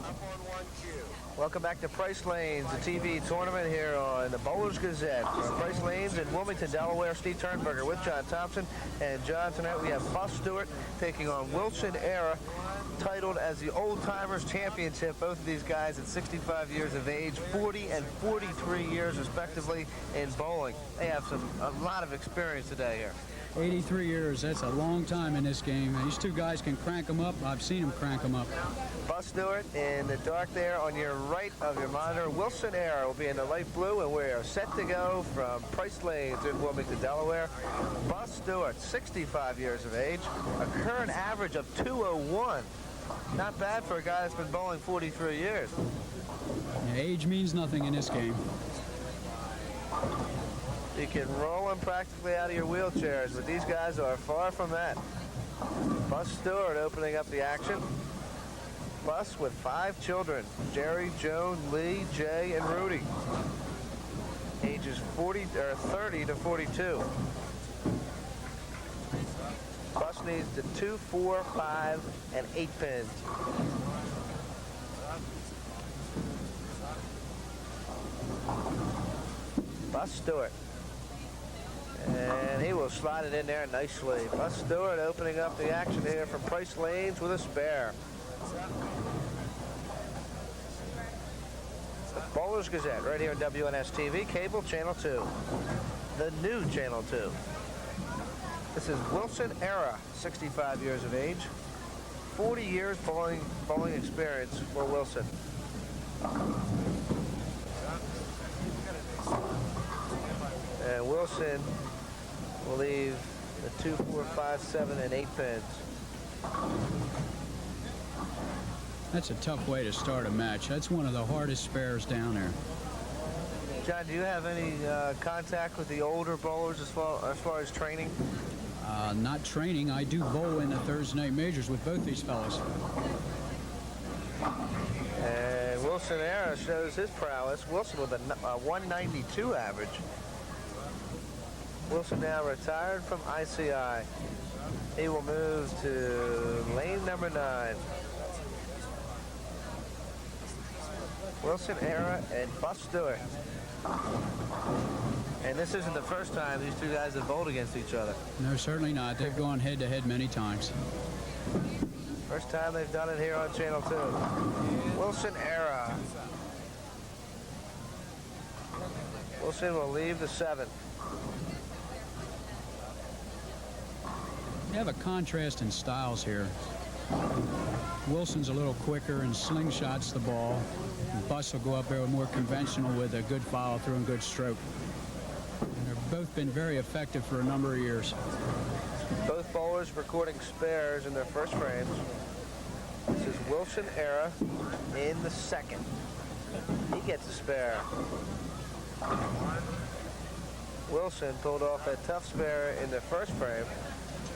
Up on 1 cue. Welcome back to Price Lanes, the TV tournament here on the Bowlers Gazette. Price Lanes in Wilmington, Delaware. Steve Turnberger with John Thompson. And John, tonight we have Bus Stewart taking on Wilson Era, titled as the Old Timers Championship. Both of these guys at 65 years of age, 40 and 43 years respectively in bowling. They have a lot of experience today here. 83 years, that's a long time in this game. These two guys can crank them up. I've seen them crank them up. Bus Stewart in the dark there on your right of your monitor. Wilson Era will be in the light blue, and we are set to go from Price Lanes in Wilmington, Delaware. Bus Stewart, 65 years of age, a current average of 201. Not bad for a guy that's been bowling 43 years. Yeah, age means nothing in this game. You can roll them practically out of your wheelchairs, but these guys are far from that. Bus Stewart opening up the action. Bus with 5 children, Jerry, Joan, Lee, Jay, and Rudy. Ages 30 to 42. Bus needs the 2, 4, 5, and 8 pins. Bus Stewart. And he will slide it in there nicely. Bus Stewart opening up the action here from Price Lanes with a spare. The Bowlers Gazette right here on WNS-TV, cable channel 2. The new channel 2. This is Wilson Era, 65 years of age. 40 years bowling experience for Wilson. And Wilson will leave the 2, 4, 5, 7, and 8 pins. That's a tough way to start a match. That's one of the hardest spares down there. John, do you have any contact with the older bowlers as far as training? Not training. I do bowl in the Thursday night majors with both these fellas. And Wilson Era shows his prowess. Wilson with a 192 average. Wilson now retired from ICI. He will move to lane number 9. Wilson Era and Bus Stewart. And this isn't the first time these two guys have bowled against each other. No, certainly not. They've gone head-to-head many times. First time they've done it here on Channel 2. Wilson Era. Wilson will leave the 7. You have a contrast in styles here. Wilson's a little quicker and slingshots the ball. Bus will go up there more conventional with a good follow-through and good stroke. And they've both been very effective for a number of years. Both bowlers recording spares in their first frames. This is Wilson Era in the 2nd. He gets a spare. Wilson pulled off a tough spare in the first frame,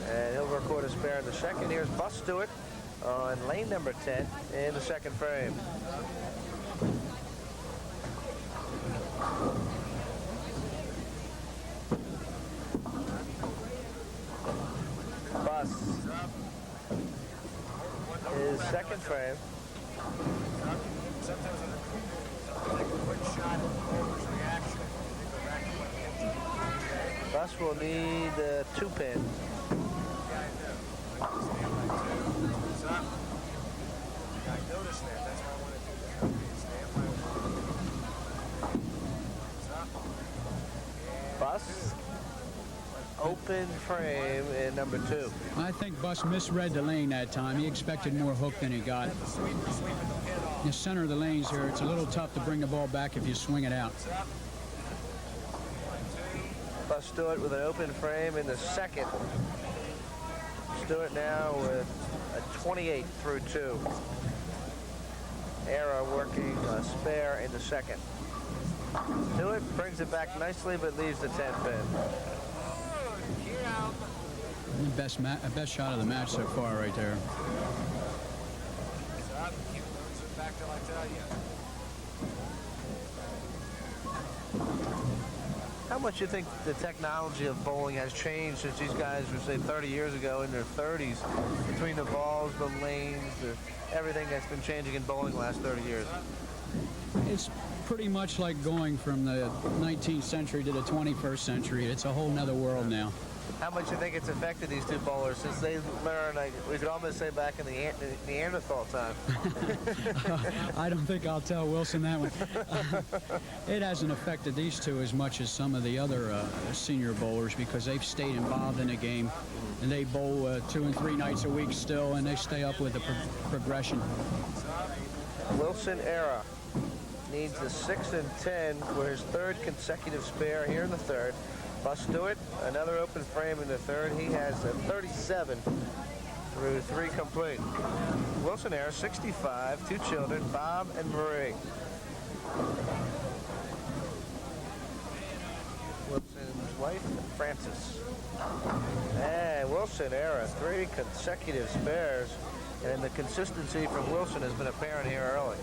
and he'll record a spare in the 2nd. Here's Bus Stewart on lane number 10 in the 2nd frame. Bus. His 2nd frame. Bus will need 2 pins. Bus, open frame in number 2. I think Bus misread the lane that time. He expected more hook than he got. In the center of the lanes here, it's a little tough to bring the ball back if you swing it out. Bus Stewart with an open frame in the 2nd. Stewart now with a 28 through 2. Era working a spare in the 2nd. Stewart brings it back nicely, but leaves the 10 pin. Best shot of the match so far right there. Back till I tell you. How much do you think the technology of bowling has changed since these guys were, say, 30 years ago in their 30s, between the balls, the lanes, everything that's been changing in bowling the last 30 years? It's pretty much like going from the 19th century to the 21st century. It's a whole nother world now. How much do you think it's affected these two bowlers since they learned, like, we could almost say back in the Neanderthal time? I don't think I'll tell Wilson that one. It hasn't affected these two as much as some of the other senior bowlers because they've stayed involved in the game. And they bowl 2 and 3 nights a week still, and they stay up with the progression. Wilson Era needs a 6 and 10 for his 3rd consecutive spare here in the 3rd. Bus Stewart, another open frame in the 3rd. He has a 37 through 3 complete. Wilson Era, 65, 2 children, Bob and Marie. Wilson's wife, Frances. And Wilson Era, 3 consecutive spares. And the consistency from Wilson has been apparent here early.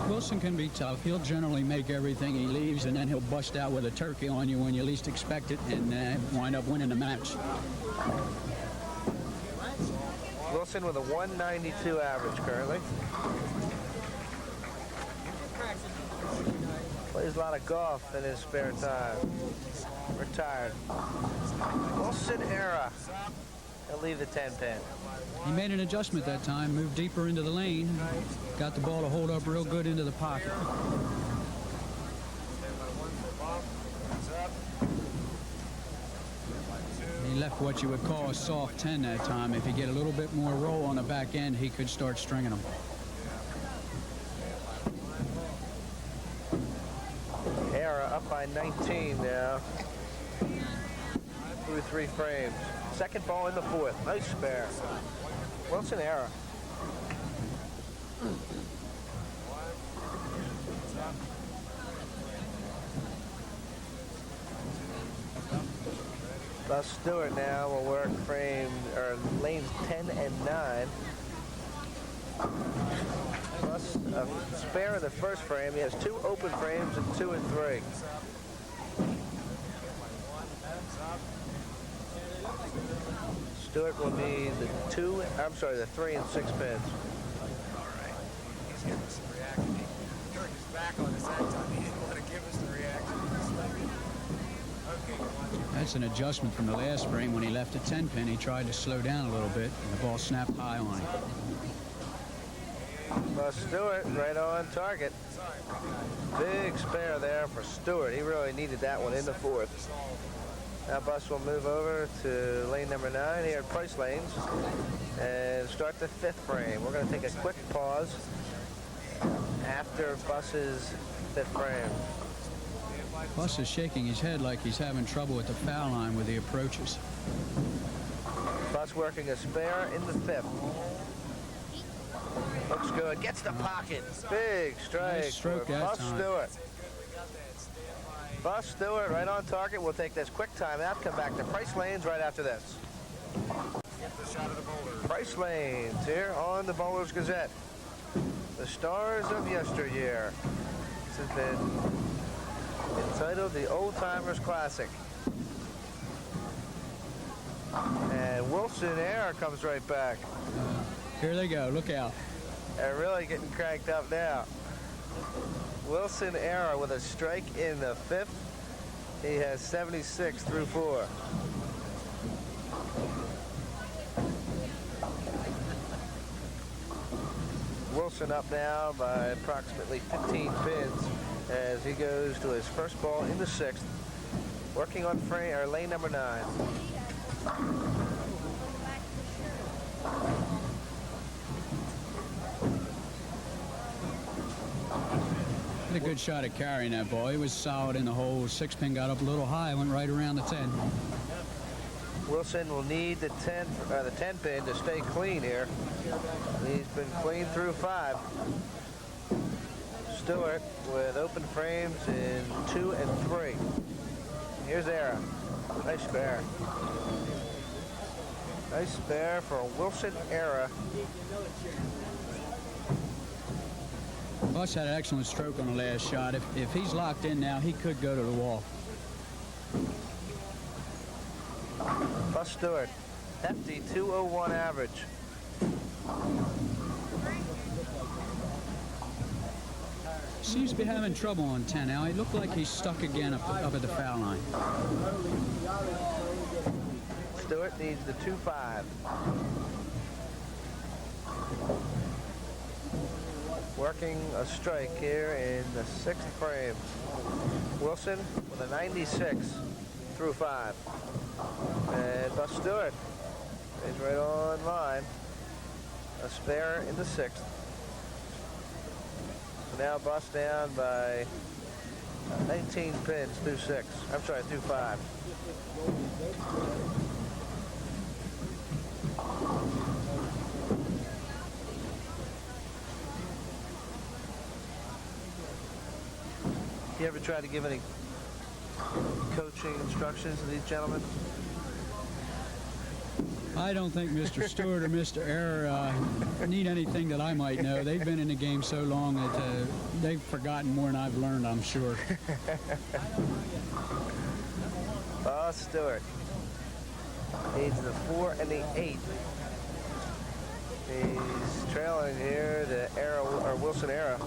Wilson can be tough. He'll generally make everything he leaves, and then he'll bust out with a turkey on you when you least expect it and wind up winning the match. Wilson with a 192 average currently. Plays a lot of golf in his spare time. Retired. Wilson Era. He'll leave the 10 pin. He made an adjustment that time, moved deeper into the lane, got the ball to hold up real good into the pocket. He left what you would call a soft 10 that time. If you get a little bit more roll on the back end, he could start stringing them. Era up by 19 now. Through 3 frames. Second ball in the 4th. Nice spare. Wilson Era. Bus Stewart now will work lanes 10 and 9. Plus a spare in the 1st frame. He has 2 open frames and 2 and 3. Stewart will need the 3 and 6 pins. All right. He's giving us some reaction. He turned his back on us that time. He didn't want to give us the reaction. Okay, watch it. That's an adjustment from the last frame when he left a 10 pin. He tried to slow down a little bit, and the ball snapped high on him. Well, Stewart right on target. Big spare there for Stewart. He really needed that one in the 4th. Now Bus will move over to lane number 9 here at Price Lanes and start the 5th frame. We're going to take a quick pause after Bus's 5th frame. Bus is shaking his head like he's having trouble with the foul line with the approaches. Bus working a spare in the 5th. Looks good. Gets the pocket. Big strike. Nice stroke for that Bus time. Stewart. Bus Stewart right on target. We'll take this quick timeout. Come back to Price Lanes right after this. Get the shot of the bowler. Price Lanes here on the Bowlers Gazette. The stars of yesteryear. This has been entitled the Old Timers Classic. And Wilson Era comes right back. Here they go. Look out. They're really getting cranked up now. Wilson Era with a strike in the 5th. He has 76 through 4. Wilson up now by approximately 15 pins as he goes to his first ball in the 6th, working on lane number 9. A good shot at carrying that ball. He was solid in the hole. 6 pin got up a little high, went right around the 10. Wilson will need the 10 pin to stay clean here. He's been clean through 5. Stewart with open frames in 2 and 3. Here's Era. Nice spare. Nice spare for Wilson Era. Buss had an excellent stroke on the last shot. If he's locked in now, he could go to the wall. Bus Stewart, hefty 201 average. Seems to be having trouble on 10 now. It looked like he's stuck again up at the foul line. Stewart needs the 2-5. Working a strike here in the 6th frame. Wilson with a 96 through 5. And Bus Stewart is right on line. A spare in the 6th. So now Bus down by 19 pins through 6. I'm sorry, through 5. You ever try to give any coaching instructions to these gentlemen? I don't think Mr. Stewart or Mr. Era need anything that I might know. They've been in the game so long that they've forgotten more than I've learned, I'm sure. Stewart needs the 4 and the 8. He's trailing here to Era, or Wilson Era.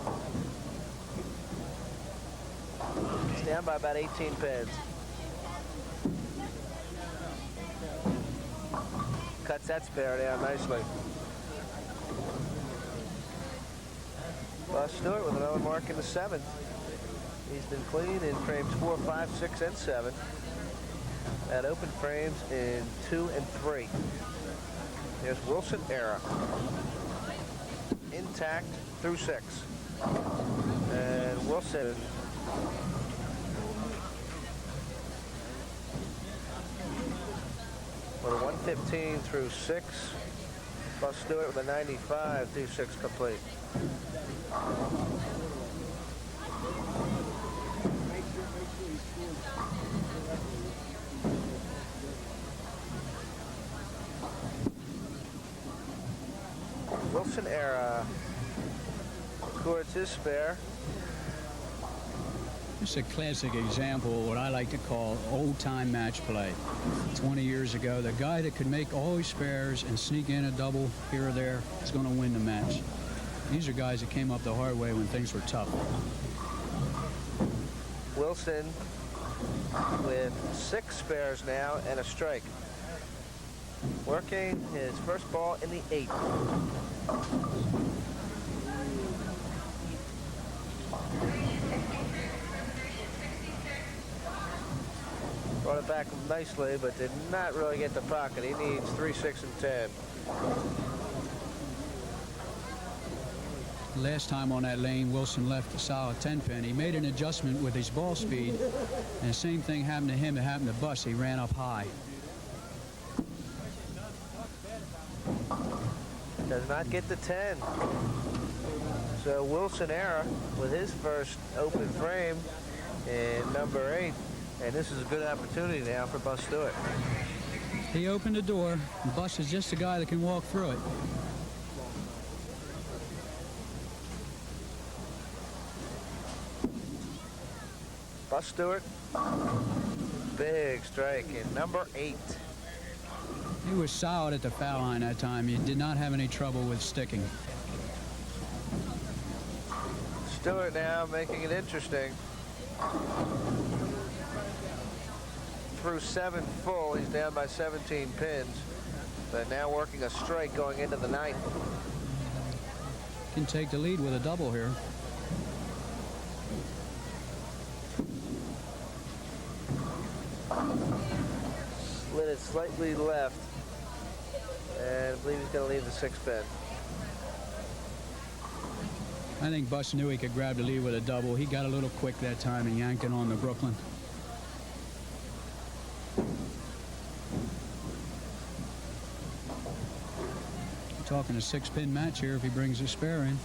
He's down by about 18 pins. Cuts that spare down nicely. Bus Stewart with another mark in the 7th. He's been clean in frames 4, 5, 6, and 7. At open frames in 2 and 3. There's Wilson Era. Intact through 6. And Wilson with a 115 through 6. Bus Stewart with a 95 through 6 complete. Wilson Era records his spare. It's a classic example of what I like to call old-time match play. 20 years ago, the guy that could make all his spares and sneak in a double here or there is going to win the match. These are guys that came up the hard way when things were tough. Wilson with 6 spares now and a strike. Working his first ball in the 8th. Brought it back nicely, but did not really get the pocket. He needs 3, 6, and 10. Last time on that lane, Wilson left a solid 10-pin. He made an adjustment with his ball speed, and the same thing happened to him that happened to Bus. He ran up high. Does not get the 10. So Wilson Era with his first open frame in number 8. And this is a good opportunity now for Bus Stewart. He opened the door. Bus is just a guy that can walk through it. Bus Stewart, big strike in number 8. He was solid at the foul line that time. He did not have any trouble with sticking. Stewart now making it interesting. Through 7 full, he's down by 17 pins, but now working a strike going into the 9th. Can take the lead with a double here. Slid it slightly left, and I believe he's going to leave the 6th pin. I think Bus knew he could grab the lead with a double. He got a little quick that time and yanked it on to Brooklyn. We're talking a 6-pin match here if he brings his spare in.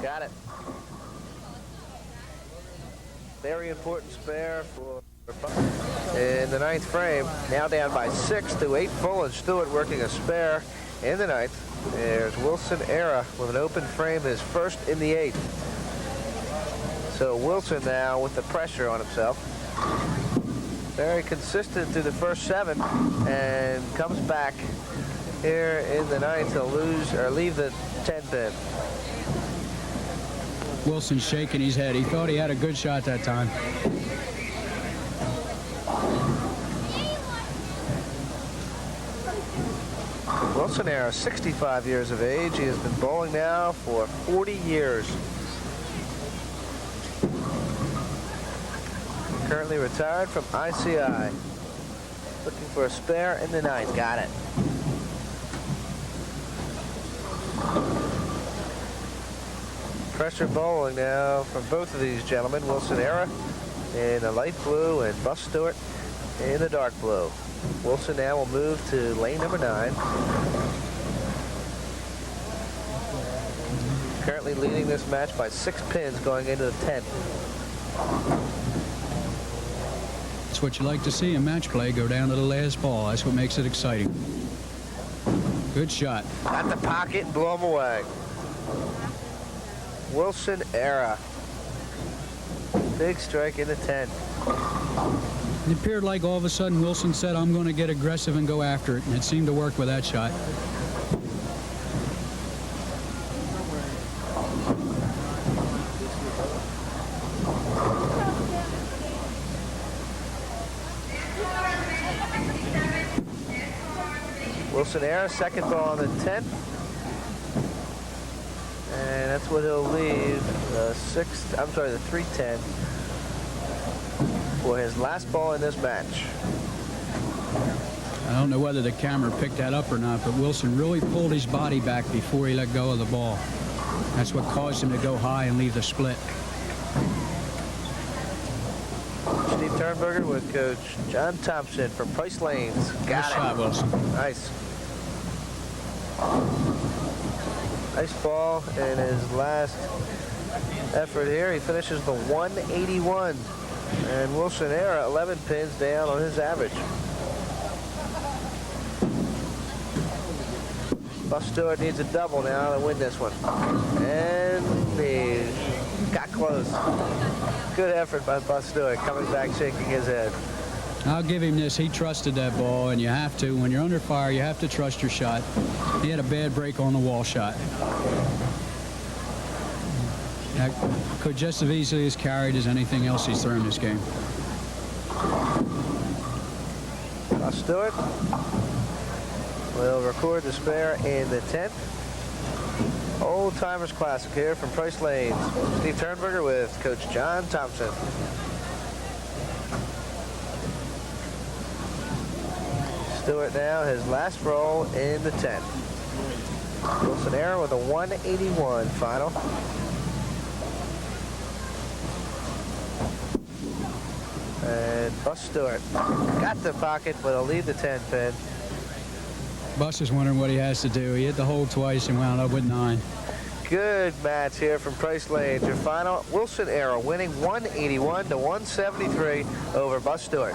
Got it. Very important spare for in the 9th frame. Now down by 6 to 8 full, and Stewart working a spare in the ninth. There's Wilson Era with an open frame, his first in the eighth. So Wilson now with the pressure on himself. Very consistent through the first 7 and comes back here in the ninth to leave the 10 pin. Wilson's shaking his head. He thought he had a good shot that time. Wilson Era, 65 years of age. He has been bowling now for 40 years. Currently retired from ICI. Looking for a spare in the ninth. Got it. Pressure bowling now from both of these gentlemen. Wilson Era in the light blue and Bus Stewart in the dark blue. Wilson now will move to lane number 9. Currently leading this match by 6 pins going into the 10th. That's what you like to see in match play, go down to the last ball. That's what makes it exciting. Good shot. Got the pocket and blow him away. Wilson Era. Big strike in the 10th. It appeared like all of a sudden Wilson said, I'm going to get aggressive and go after it. And it seemed to work with that shot. Wilson Era, second ball on the 10th. And that's what he'll leave the 310 for his last ball in this match. I don't know whether the camera picked that up or not, but Wilson really pulled his body back before he let go of the ball. That's what caused him to go high and leave the split. Steve Turnberger with Coach John Thompson from Price Lanes. Nice shot, Wilson. Nice. Nice ball in his last effort here. He finishes the 181. And Wilson Era, 11 pins down on his average. Bus Stewart needs a double now to win this one. And he got close. Good effort by Bus Stewart, coming back shaking his head. I'll give him this. He trusted that ball, and you have to. When you're under fire, you have to trust your shot. He had a bad break on the wall shot. That could just as easily as carried as anything else he's thrown this game. Bus Stewart will record the spare in the 10th. Old Timers Classic here from Price Lanes. Steve Turnberger with Coach John Thompson. Stewart now his last roll in the 10th. Wilson Era with a 181 final. And Bus Stewart got the pocket, but he'll leave the 10 pin. Bus is wondering what he has to do. He hit the hole twice and wound up with 9. Good match here from Price Lanes. Your final, Wilson Era winning 181 to 173 over Bus Stewart.